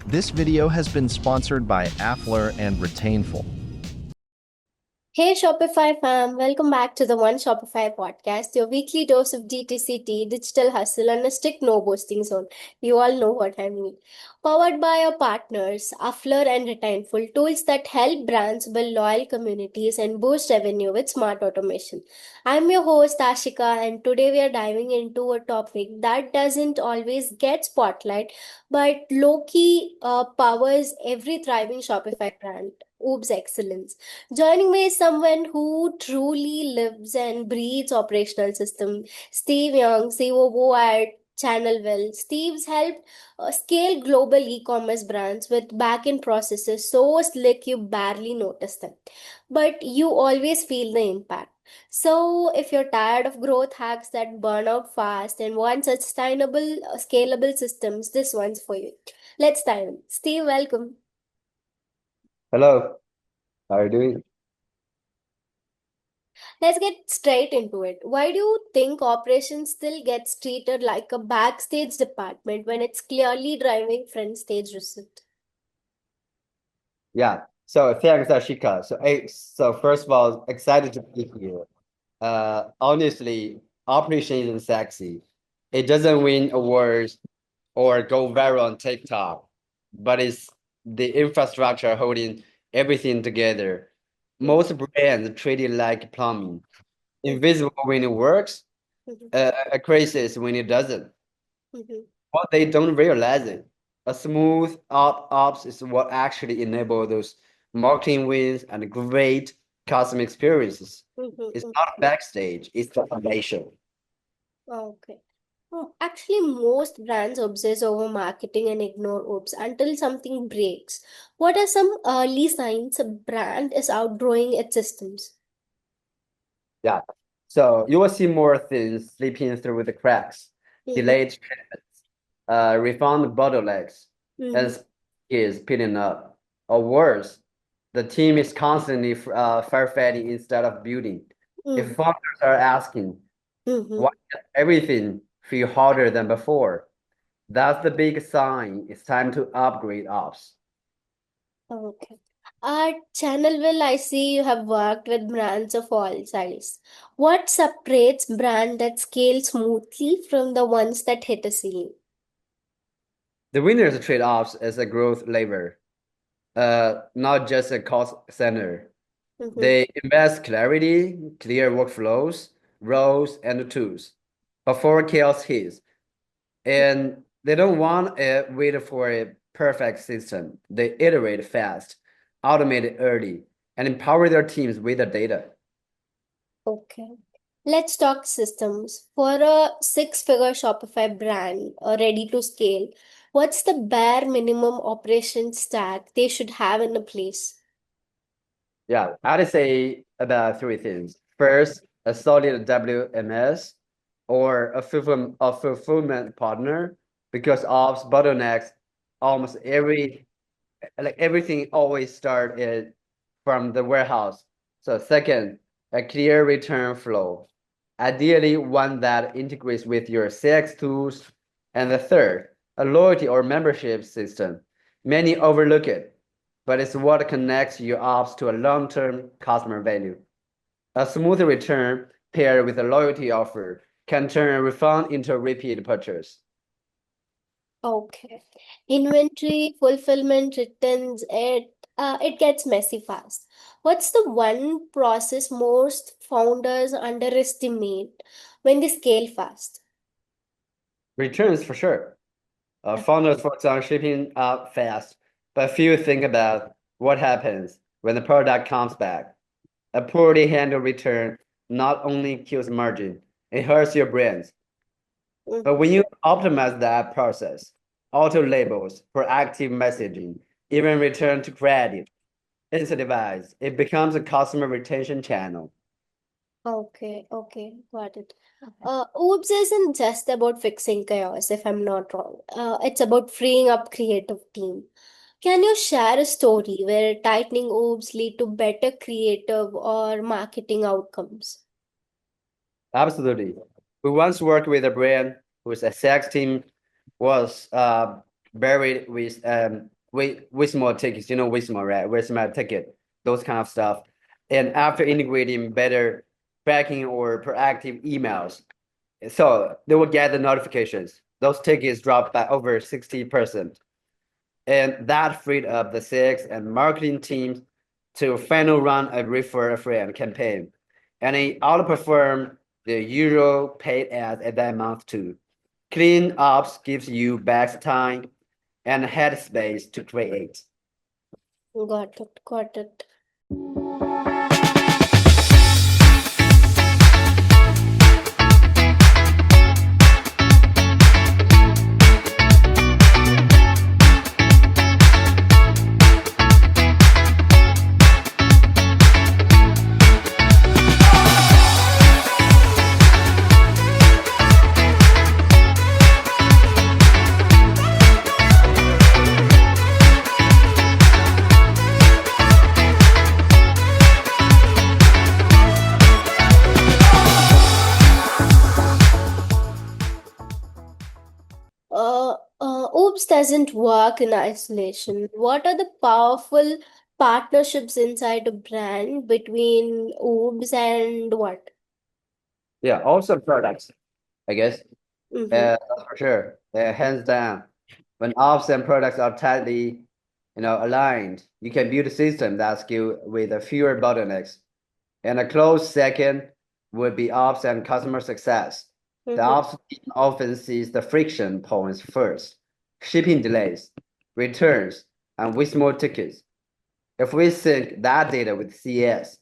This video has been sponsored by Affler and Retainful. Hey Shopify fam, welcome back to the One Shopify Podcast, your weekly dose of DTCT, digital hustle, and a strict no boasting zone. You all know what I mean. Powered by our partners, Affler and Retainful, tools that help brands build loyal communities and boost revenue with smart automation. I'm your host Aashika, and today we are diving into a topic that doesn't always get spotlight, but low-key powers every thriving Shopify brand. Oops, excellence. Joining me is someone who truly lives and breathes operational system. Steve Young, COO at Channelwill. Steve's helped scale global e-commerce brands with back-end processes so slick you barely notice them, but you always feel the impact. So, if you're tired of growth hacks that burn out fast and want sustainable, scalable systems, this one's for you. Let's dive in. Steve, welcome. Hello, how are you doing? Let's get straight into it. Why do you think operations still gets treated like a backstage department when it's clearly driving front stage result? Yeah, so thanks, Ashika. So first of all, excited to be here. Honestly, operation isn't sexy. It doesn't win awards or go viral on TikTok, but it's the infrastructure holding everything together. Mhm, Most brands treat it like plumbing, invisible when it works, mhm, a crisis when it doesn't. mhm. What they don't realize it. A smooth ops is what actually enable those marketing wins and great customer experiences. Mhm, It's mhm. not backstage, it's the foundation. Okay. Actually, most brands obsess over marketing and ignore oops until something breaks. What are some early signs a brand is outgrowing its systems? Yeah. So you will see more things slipping through the cracks, Mhm, delayed shipments, refund bottlenecks, mhm, and is peeling up. Or worse, the team is constantly firefighting instead of building. If mhm, founders are asking, why mhm. does everything feel harder than before? That's the big sign. It's time to upgrade ops. Okay. At Channelwill, I see you have worked with brands of all sizes. What separates brand that scale smoothly from the ones that hit a ceiling? The winners trade ops as a growth lever, not just a cost center. Mm-hmm. They invest clarity, clear workflows, roles, and tools before chaos hits. And they don't want to wait for a perfect system. They iterate fast, automate it early, and empower their teams with the data. Okay. Let's talk systems. For a six-figure Shopify brand ready to scale, what's the bare minimum operation stack they should have in a place? Yeah, I'd say about three things. First, a solid WMS or a fulfillment partner, because ops bottlenecks almost everything always started from the warehouse. So second, a clear return flow, ideally one that integrates with your CX tools. And the third, a loyalty or membership system. Many overlook it, but it's what connects your ops to a long-term customer value. A smooth return paired with a loyalty offer can turn a refund into a repeat purchase. Okay. Inventory, fulfillment, returns, it gets messy fast. What's the one process most founders underestimate when they scale fast? Returns for sure. Founders focus on shipping up fast, but few think about what happens when the product comes back. A poorly handled return not only kills margin, it hurts your brands. But Mhm. when you optimize that process, auto labels, proactive messaging, even return to credit, incentivize, it becomes a customer retention channel. Okay, okay, got it. Oops isn't just about fixing chaos, if I'm not wrong. It's about freeing up creative team. Can you share a story where tightening oops lead to better creative or marketing outcomes? Absolutely. We once worked with a brand whose exec team was buried with with small tickets, with small, right? With small ticket, those kind of stuff. And after integrating better tracking or proactive emails, so they will get the notifications. Those tickets dropped by over 60%. And that freed up the sales and marketing teams to final run a refer a friend campaign. And it outperformed the usual paid ads at that month too. Clean ops gives you back time and headspace to create. Got it, got it. Oops doesn't work in isolation. What are the powerful partnerships inside a brand between Oops and what? Yeah, also products, I guess. Mm-hmm. That's for sure. Hands down. When ops and products are tightly, aligned, you can build a system that scale with a fewer bottlenecks. And a close second would be ops and customer success. The Mm-hmm. ops team often sees the friction points first, shipping delays, returns, and with more tickets. If we sync that data with CS,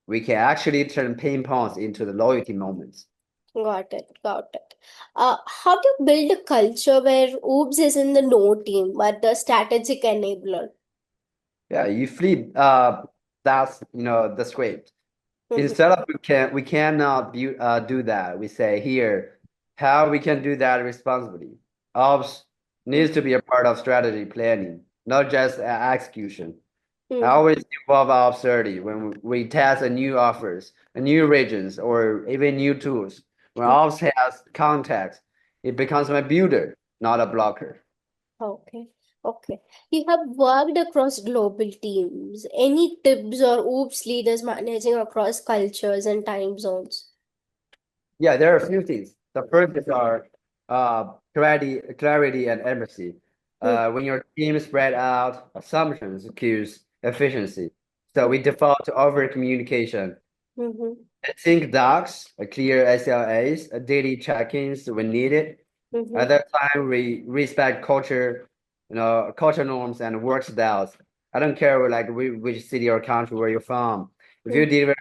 we can actually turn pain points into the loyalty moments. Got it, got it. How do you build a culture where Oops is in the no team, but the strategic enabler? Yeah, you flip that's the script. Mm-hmm. Instead of we cannot do that. We say here how we can do that responsibly. Ops needs to be a part of strategy planning, not just execution. I Mm-hmm. always involve ops early when we test a new offers, a new regions, or even new tools. When ops has context, it becomes my builder, not a blocker. Okay, okay. You have worked across global teams. Any tips or Oops leaders managing across cultures and time zones? Yeah, there are a few things. The first is our clarity and empathy. When your team is spread out, assumptions cues efficiency. So we default to over communication. Mm-hmm. I think docs, a clear SLAs, a daily check-ins when needed. Mm-hmm. At that time, we respect culture, culture norms and work styles. I don't care which city or country where you're from. If you deliver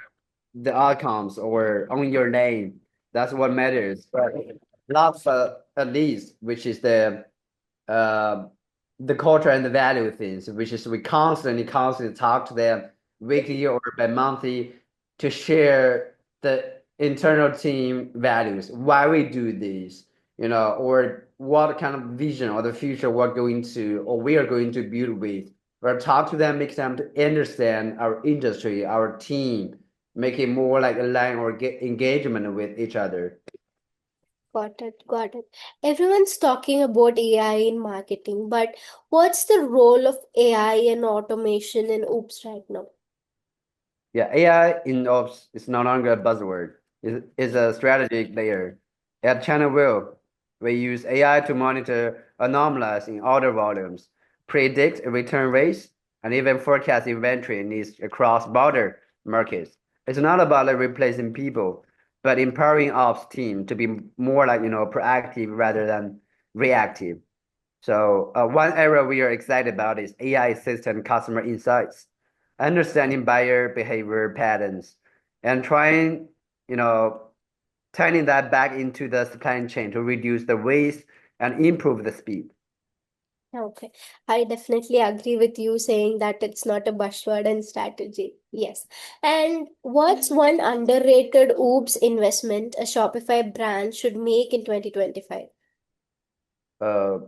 the outcomes or own your name. That's what matters. But not for at least, which is uh, the culture and the value things, which is we constantly talk to them weekly or by monthly to share the internal team values, why we do this, or what kind of vision or the future we are going to build with. Or talk to them, make them to understand our industry, our team, make it more like align or get engagement with each other. Got it, got it. Everyone's talking about AI in marketing, but what's the role of AI and automation in Oops right now? Yeah, AI in ops is no longer a buzzword. It's a strategic layer. At Channelwill, we use AI to monitor anomalies in order volumes, predict return rates, and even forecast inventory needs across border markets. It's not about replacing people, but empowering ops team to be more proactive rather than reactive. So one area we are excited about is AI assistant customer insights, understanding buyer behavior patterns, and trying, you know, turning that back into the supply chain to reduce the waste and improve the speed. Okay, I definitely agree with you saying that it's not a buzzword and strategy. Yes. And what's one underrated Oops investment a Shopify brand should make in 2025? Uh,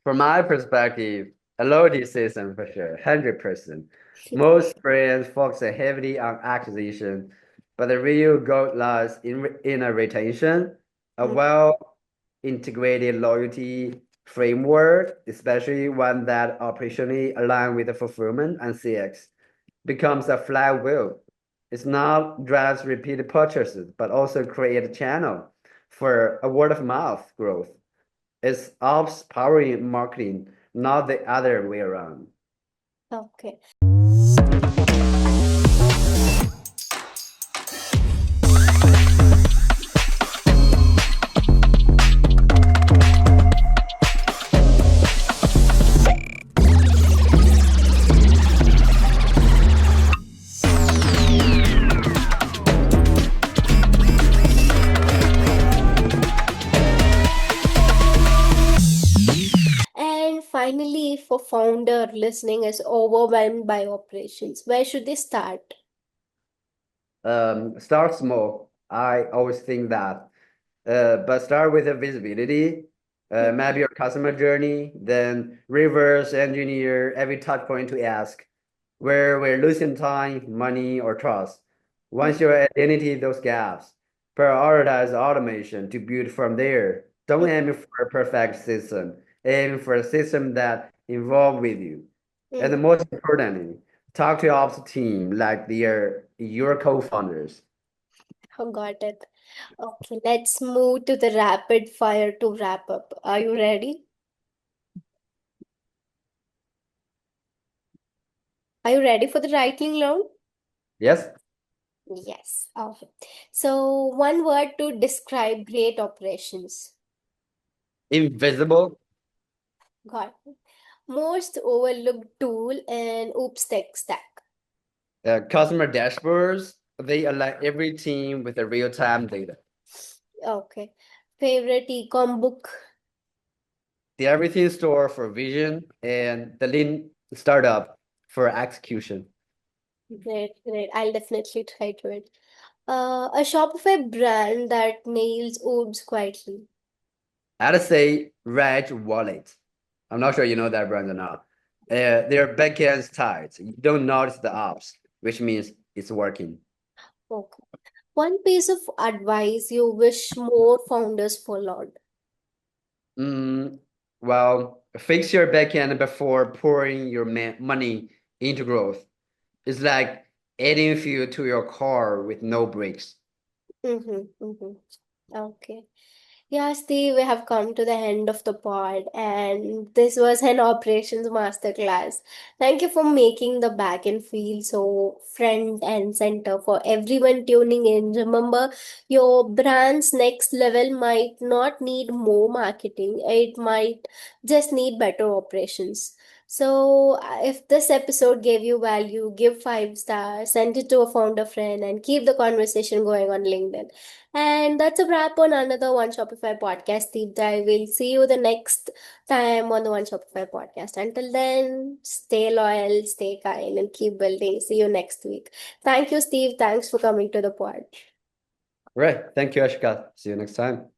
from my perspective, a loyalty system for sure, 100%. Most brands focus heavily on acquisition, but the real goal lies in a retention, a well integrated loyalty framework, especially one that operationally align with the fulfillment and CX, becomes a flywheel. It's not drives repeated purchases, but also create a channel for a word of mouth growth. It's ops powering marketing, not the other way around. Okay. And finally, if a founder listening is overwhelmed by operations, where should they start? Start small. I always think that. But start with the visibility, map your customer journey, then reverse engineer every touch point to ask where we're losing time, money, or trust. Once you identify those gaps, prioritize automation to build from there. Don't aim for a perfect system. Aim for a system that involve with you. And the most importantly, talk to your ops team like they're your co-founders. Oh, got it. Okay, let's move to the rapid fire to wrap up. Are you ready? Are you ready for the lightning round? Yes? Yes. Okay. So, one word to describe great operations. Invisible. Got it. Most overlooked tool in Oops Tech Stack. Customer dashboards, they align every team with the real-time data. Okay. Favorite ecom book? The everything store for vision and the lean startup for execution. Great, great. I'll definitely try to it. A Shopify brand that nails Oops quietly. I'd say Reg Wallet. I'm not sure you know that brand or not. Their backend's tight. You don't notice the ops, which means it's working. Okay. One piece of advice you wish more founders followed. Mm, well, fix your backend before pouring your money into growth. It's like adding fuel to your car with no brakes. Mm-hmm, mm-hmm. Okay. Yeah, Steve, we have come to the end of the pod, and this was an operations masterclass. Thank you for making the back end feel so front and center for everyone tuning in. Remember, your brand's next level might not need more marketing, it might just need better operations. So, if this episode gave you value, give 5 stars, send it to a founder friend, and keep the conversation going on LinkedIn. And that's a wrap on another One Shopify podcast deep dive. We'll see you the next time on the One Shopify podcast. Until then, stay loyal, stay kind, and keep building. See you next week. Thank you, Steve. Thanks for coming to the pod. Right. Thank you, Ashika. See you next time.